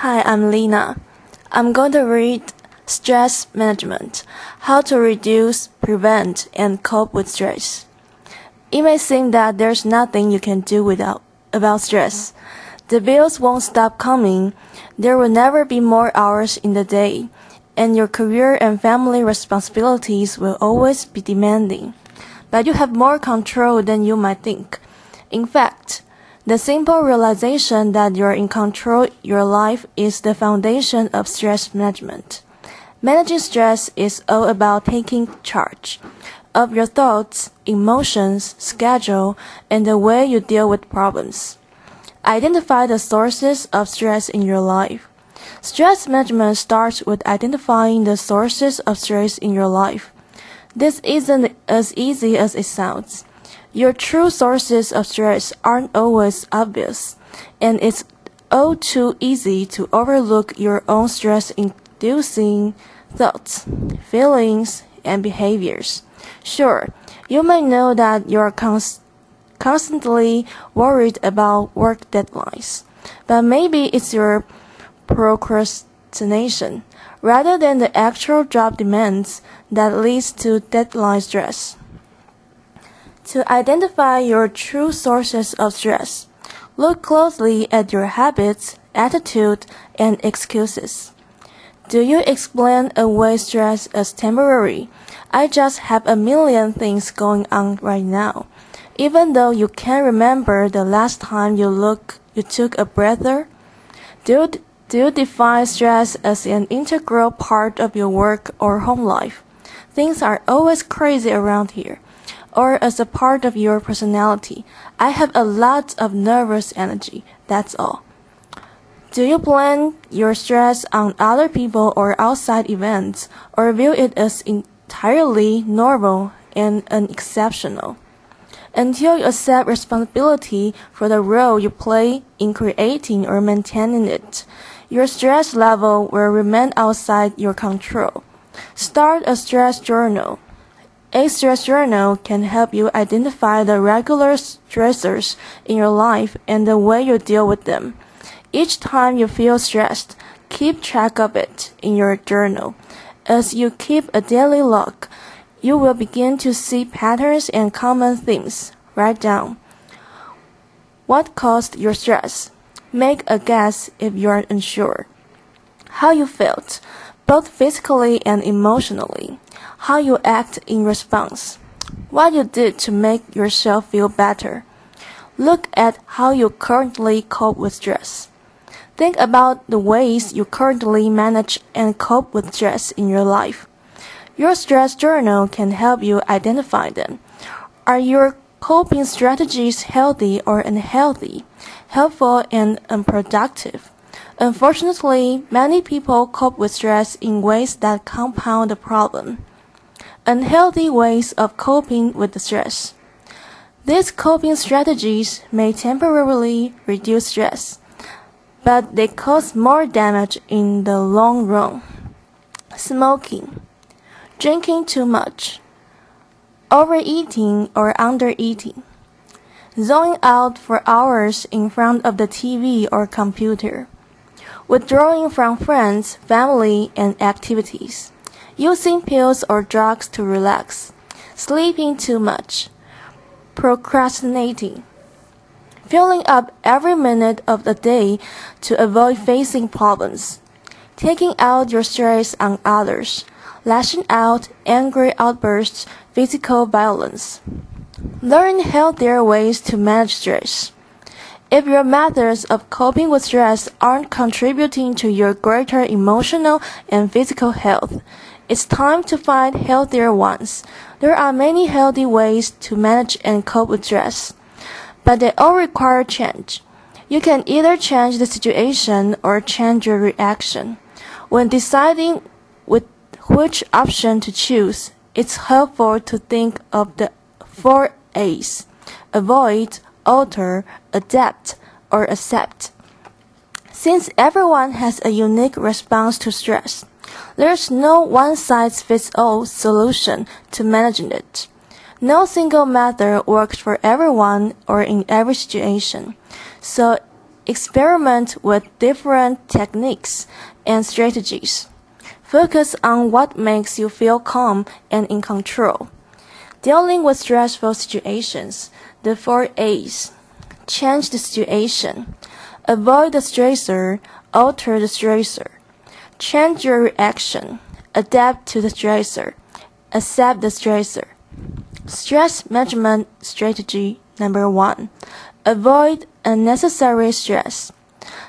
Hi, I'm Lena. I'm going to read Stress Management: How to Reduce, Prevent, and Cope with Stress. It may seem that there's nothing you can do about stress. The bills won't stop coming. There will never be more hours in the day, and your career and family responsibilities will always be demanding. But you have more control than you might think. In fact, the simple realization that you're in control of your life is the foundation of stress management. Managing stress is all about taking charge of your thoughts, emotions, schedule, and the way you deal with problems. Identify the sources of stress in your life. Stress management starts with identifying the sources of stress in your life. This isn't as easy as it sounds. Your true sources of stress aren't always obvious, and it's all too easy to overlook your own stress-inducing thoughts, feelings, and behaviors. Sure, you may know that you're constantly worried about work deadlines, but maybe it's your procrastination, rather than the actual job demands, that leads to deadline stress. To identify your true sources of stress, look closely at your habits, attitude, and excuses. Do you explain away stress as temporary? I just have a million things going on right now, even though you can't remember the last time you took a breather? Do you define stress as an integral part of your work or home life? Things are always crazy around here. Or as a part of your personality. I have a lot of nervous energy, that's all. Do you blame your stress on other people or outside events, or view it as entirely normal and unexceptional? Until you accept responsibility for the role you play in creating or maintaining it, your stress level will remain outside your control. Start a stress journal. A stress journal can help you identify the regular stressors in your life and the way you deal with them. Each time you feel stressed, keep track of it in your journal. As you keep a daily log, you will begin to see patterns and common themes. Write down what caused your stress. Make a guess if you are unsure. How you felt, both physically and emotionally. How you act in response. What you did to make yourself feel better. Look at how you currently cope with stress. Think about the ways you currently manage and cope with stress in your life. Your stress journal can help you identify them. Are your coping strategies healthy or unhealthy, helpful and unproductive? Unfortunately, many people cope with stress in ways that compound the problem. Unhealthy ways of coping with the stress. These coping strategies may temporarily reduce stress, but they cause more damage in the long run. Smoking, drinking too much, overeating or undereating, zoning out for hours in front of the TV or computer, withdrawing from friends, family, and activities. Using pills or drugs to relax, sleeping too much, procrastinating, filling up every minute of the day to avoid facing problems, taking out your stress on others, lashing out, angry outbursts, physical violence. Learn healthier ways to manage stress. If your methods of coping with stress aren't contributing to your greater emotional and physical health, it's time to find healthier ones. There are many healthy ways to manage and cope with stress, but they all require change. You can either change the situation or change your reaction. When deciding which option to choose, it's helpful to think of the 4 A's: avoid, alter, adapt, or accept. Since everyone has a unique response to stress, there's no one-size-fits-all solution to managing it. No single method works for everyone or in every situation. So Experiment with different techniques and strategies. Focus on what makes you feel calm and in control. Dealing with stressful situations. The 4 A's. Change the situation. Avoid the stressor. Alter the stressor. Change your reaction. Adapt to the stressor. Accept the stressor. Stress management strategy number 1. Avoid unnecessary stress.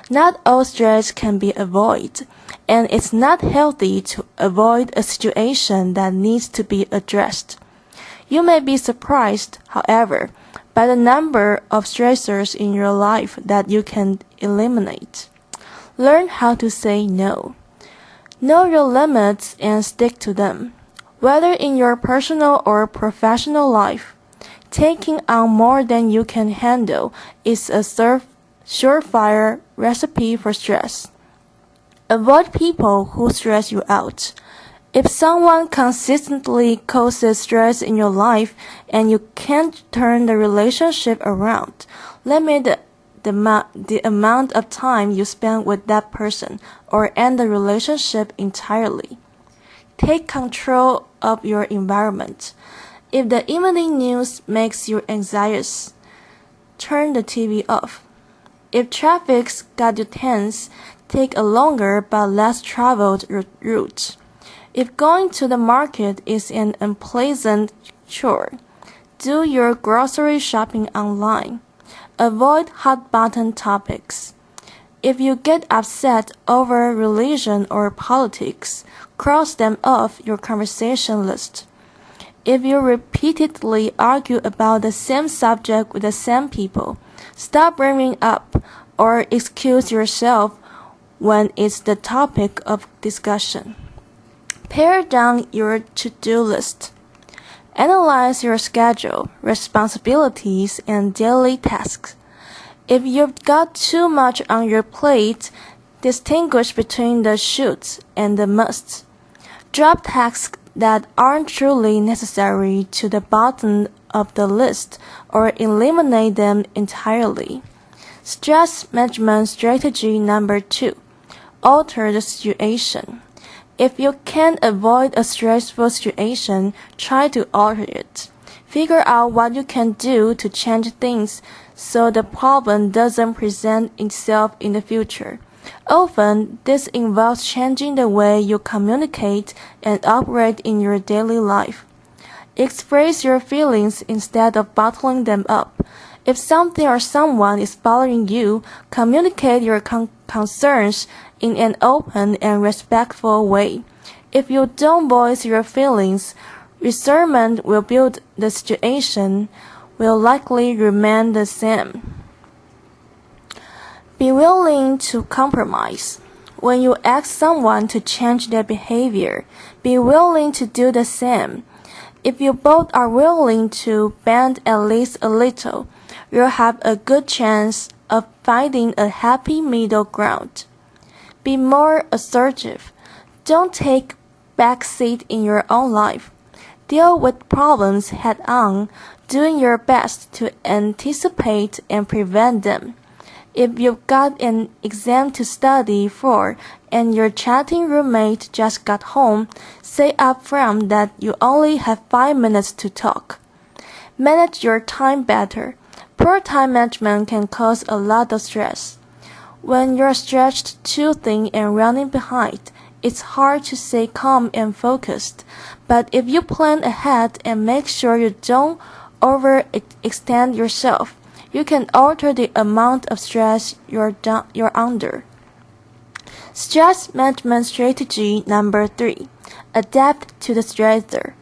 Not all stress can be avoided, and it's not healthy to avoid a situation that needs to be addressed. You may be surprised, however, by the number of stressors in your life that you can eliminate. Learn how to say no. Know your limits and stick to them. Whether in your personal or professional life, taking on more than you can handle is a surefire recipe for stress. Avoid people who stress you out. If someone consistently causes stress in your life and you can't turn the relationship around, limit the amount of time you spend with that person or end the relationship entirely. Take control of your environment. If the evening news makes you anxious, turn the TV off. If traffic's got you tense, take a longer but less traveled route. If going to the market is an unpleasant chore, do your grocery shopping online. Avoid hot-button topics. If you get upset over religion or politics, cross them off your conversation list. If you repeatedly argue about the same subject with the same people, stop bringing up or excuse yourself when it's the topic of discussion. Pare down your to-do list. Analyze your schedule, responsibilities, and daily tasks. If you've got too much on your plate, distinguish between the shoulds and the musts. Drop tasks that aren't truly necessary to the bottom of the list or eliminate them entirely. Stress management strategy number 2. Alter the situation. If you can't avoid a stressful situation, try to alter it. Figure out what you can do to change things so the problem doesn't present itself in the future. Often, this involves changing the way you communicate and operate in your daily life. Express your feelings instead of bottling them up. If something or someone is bothering you, communicate your concerns in an open and respectful way. If you don't voice your feelings, resentment will build. The situation will likely remain the same. Be willing to compromise. When you ask someone to change their behavior, be willing to do the same. If you both are willing to bend at least a little, you'll have a good chance of finding a happy middle ground. Be more assertive. Don't take backseat in your own life. Deal with problems head on, doing your best to anticipate and prevent them. If you've got an exam to study for and your chatting roommate just got home, say up front that you only have 5 minutes to talk. Manage your time better. Poor time management can cause a lot of stress. When you're stretched too thin and running behind, it's hard to stay calm and focused. But if you plan ahead and make sure you don't overextend yourself, you can alter the amount of stress you're under. Stress management strategy number 3. Adapt to the stressor.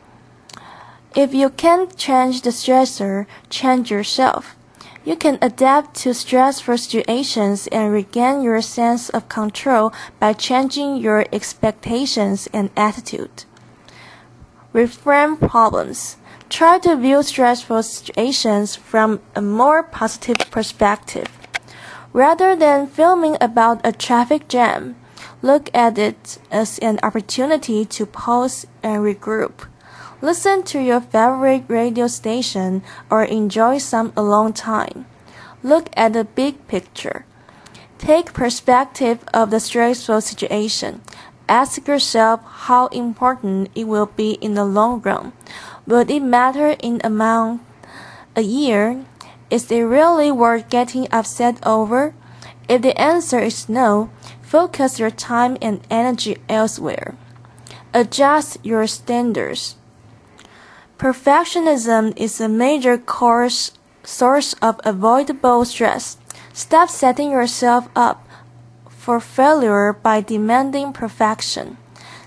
If you can't change the stressor, change yourself. You can adapt to stressful situations and regain your sense of control by changing your expectations and attitude. Reframe problems. Try to view stressful situations from a more positive perspective. Rather than filming about a traffic jam, look at it as an opportunity to pause and regroup. Listen to your favorite radio station or enjoy some alone time. Look at the big picture. Take perspective of the stressful situation. Ask yourself how important it will be in the long run. Will it matter in amount a year? Is it really worth getting upset over? If the answer is no, focus your time and energy elsewhere. Adjust your standards. Perfectionism is a major source of avoidable stress. Stop setting yourself up for failure by demanding perfection.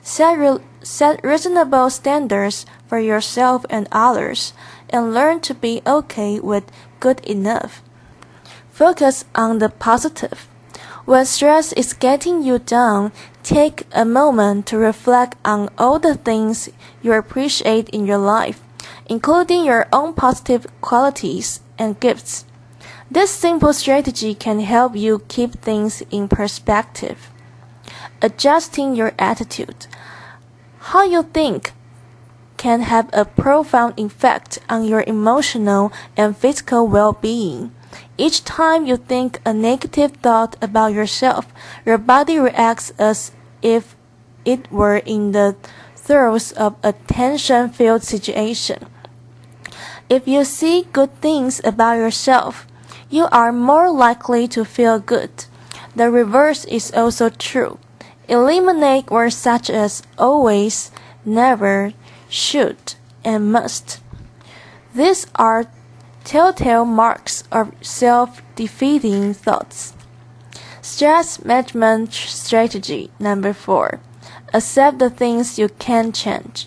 Set reasonable standards for yourself and others, and learn to be okay with good enough. Focus on the positive. When stress is getting you down, take a moment to reflect on all the things you appreciate in your life, including your own positive qualities and gifts. This simple strategy can help you keep things in perspective. Adjusting your attitude. How you think can have a profound effect on your emotional and physical well-being. Each time you think a negative thought about yourself, your body reacts as if it were in the throes of a tension-filled situation. If you see good things about yourself, you are more likely to feel good. The reverse is also true. Eliminate words such as always, never, should, and must. These are telltale marks of self-defeating thoughts. Stress management strategy number 4. Accept the things you can change.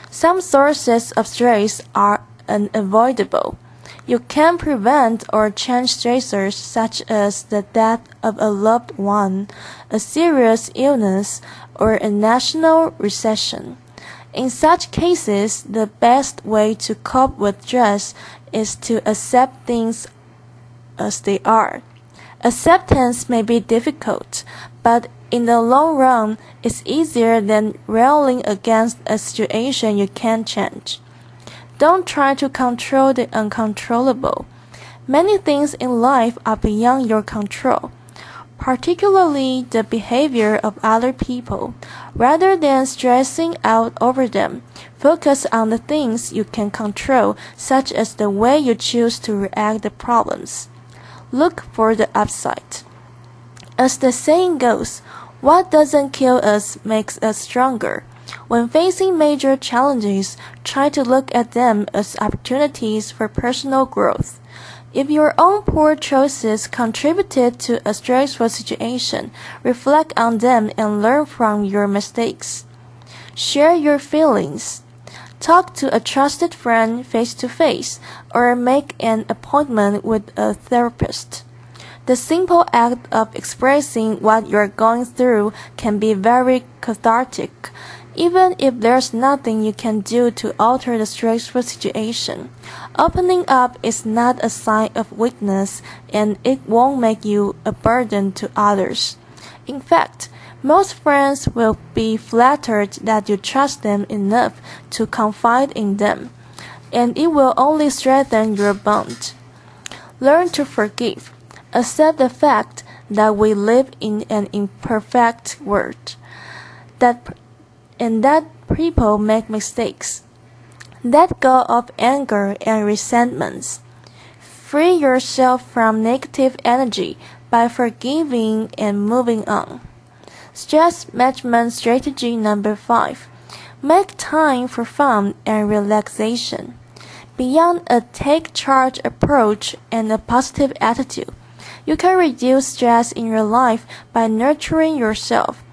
Some sources of stress are unavoidable. You can prevent or change stressors such as the death of a loved one, a serious illness, or a national recession. In such cases, the best way to cope with stress is to accept things as they are. Acceptance may be difficult, but in the long run, it's easier than railing against a situation you can't change. Don't try to control the uncontrollable. Many things in life are beyond your control, particularly the behavior of other people. Rather than stressing out over them, focus on the things you can control, such as the way you choose to react to problems. Look for the upside. As the saying goes, what doesn't kill us makes us stronger. When facing major challenges, try to look at them as opportunities for personal growth. If your own poor choices contributed to a stressful situation, reflect on them and learn from your mistakes. Share your feelings. Talk to a trusted friend face to face, or make an appointment with a therapist. The simple act of expressing what you're going through can be very cathartic. Even if there's nothing you can do to alter the stressful situation, opening up is not a sign of weakness, and it won't make you a burden to others. In fact, most friends will be flattered that you trust them enough to confide in them, and it will only strengthen your bond. Learn to forgive. Accept the fact that we live in an imperfect world, and that people make mistakes. Let go of anger and resentments. Free yourself from negative energy by forgiving and moving on. Stress management strategy number 5. Make time for fun and relaxation. Beyond a take charge approach and a positive attitude, you can reduce stress in your life by nurturing yourself.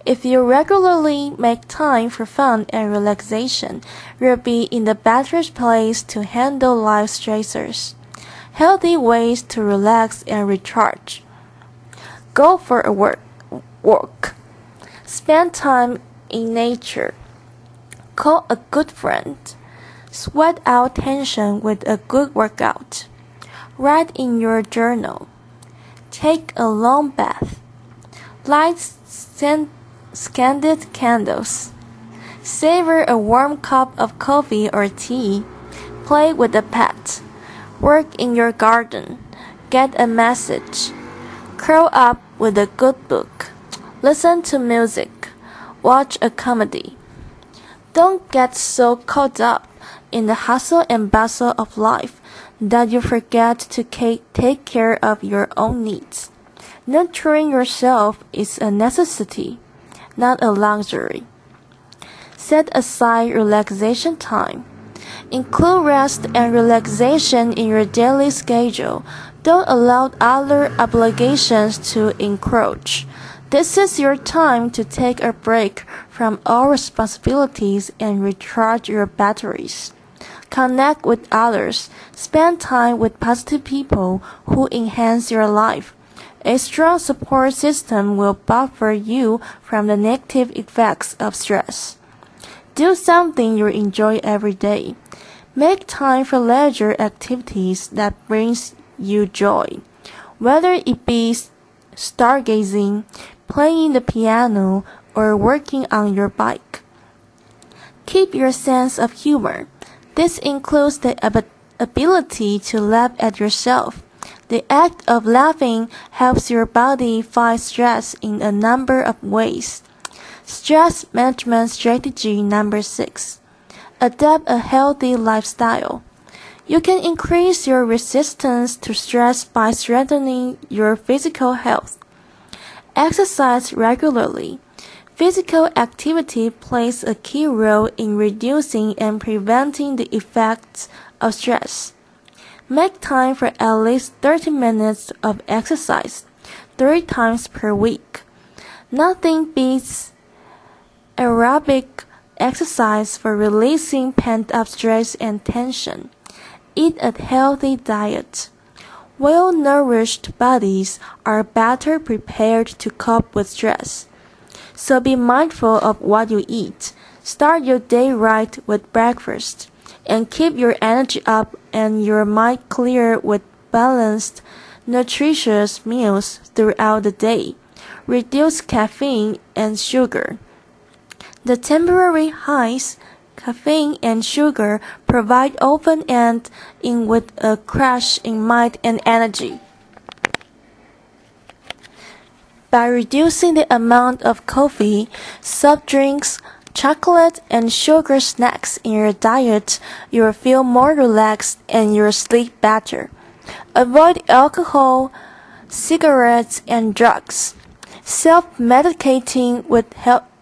If you regularly make time for fun and relaxation, you'll be in the better place to handle life stressors. Healthy ways to relax and recharge. Go for a walk. Spend time in nature. Call a good friend. Sweat out tension with a good workout. Write in your journal. Take a long bath. Light scented candles. Savor a warm cup of coffee or tea. Play with a pet. Work in your garden. Get a massage. Curl up with a good book. Listen to music. Watch a comedy. Don't get so caught up in the hustle and bustle of life that you forget to take care of your own needs. Nurturing yourself is a necessity, not a luxury. Set aside relaxation time. Include rest and relaxation in your daily schedule. Don't allow other obligations to encroach. This is your time to take a break from all responsibilities and recharge your batteries. Connect with others. Spend time with positive people who enhance your life. A strong support system will buffer you from the negative effects of stress. Do something you enjoy every day. Make time for leisure activities that brings you joy, whether it be stargazing, playing the piano, or working on your bike. Keep your sense of humor. This includes the ability to laugh at yourself. The act of laughing helps your body fight stress in a number of ways. Stress management strategy number 6. Adopt a healthy lifestyle. You can increase your resistance to stress by strengthening your physical health. Exercise regularly. Physical activity plays a key role in reducing and preventing the effects of stress. Make time for at least 30 minutes of exercise, 3 times per week. Nothing beats aerobic exercise for releasing pent-up stress and tension. Eat a healthy diet. Well-nourished bodies are better prepared to cope with stress. So be mindful of what you eat. Start your day right with breakfast, and keep your energy up and your mind clear with balanced, nutritious meals throughout the day. Reduce caffeine and sugar. The temporary highs, caffeine and sugar, provide open and in with a crash in mind and energy. By reducing the amount of coffee, soft drinks, chocolate, and sugar snacks in your diet, you will feel more relaxed and you'll sleep better. Avoid alcohol, cigarettes, and drugs. Self-medicating with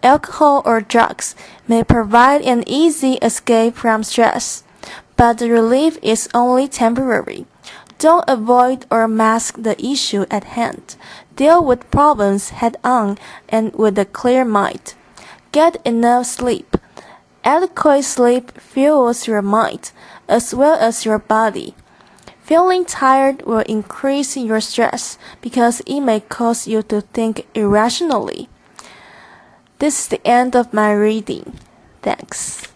alcohol or drugs may provide an easy escape from stress, but the relief is only temporary. Don't avoid or mask the issue at hand. Deal with problems head-on and with a clear mind. Get enough sleep. Adequate sleep fuels your mind as well as your body. Feeling tired will increase your stress because it may cause you to think irrationally. This is the end of my reading. Thanks.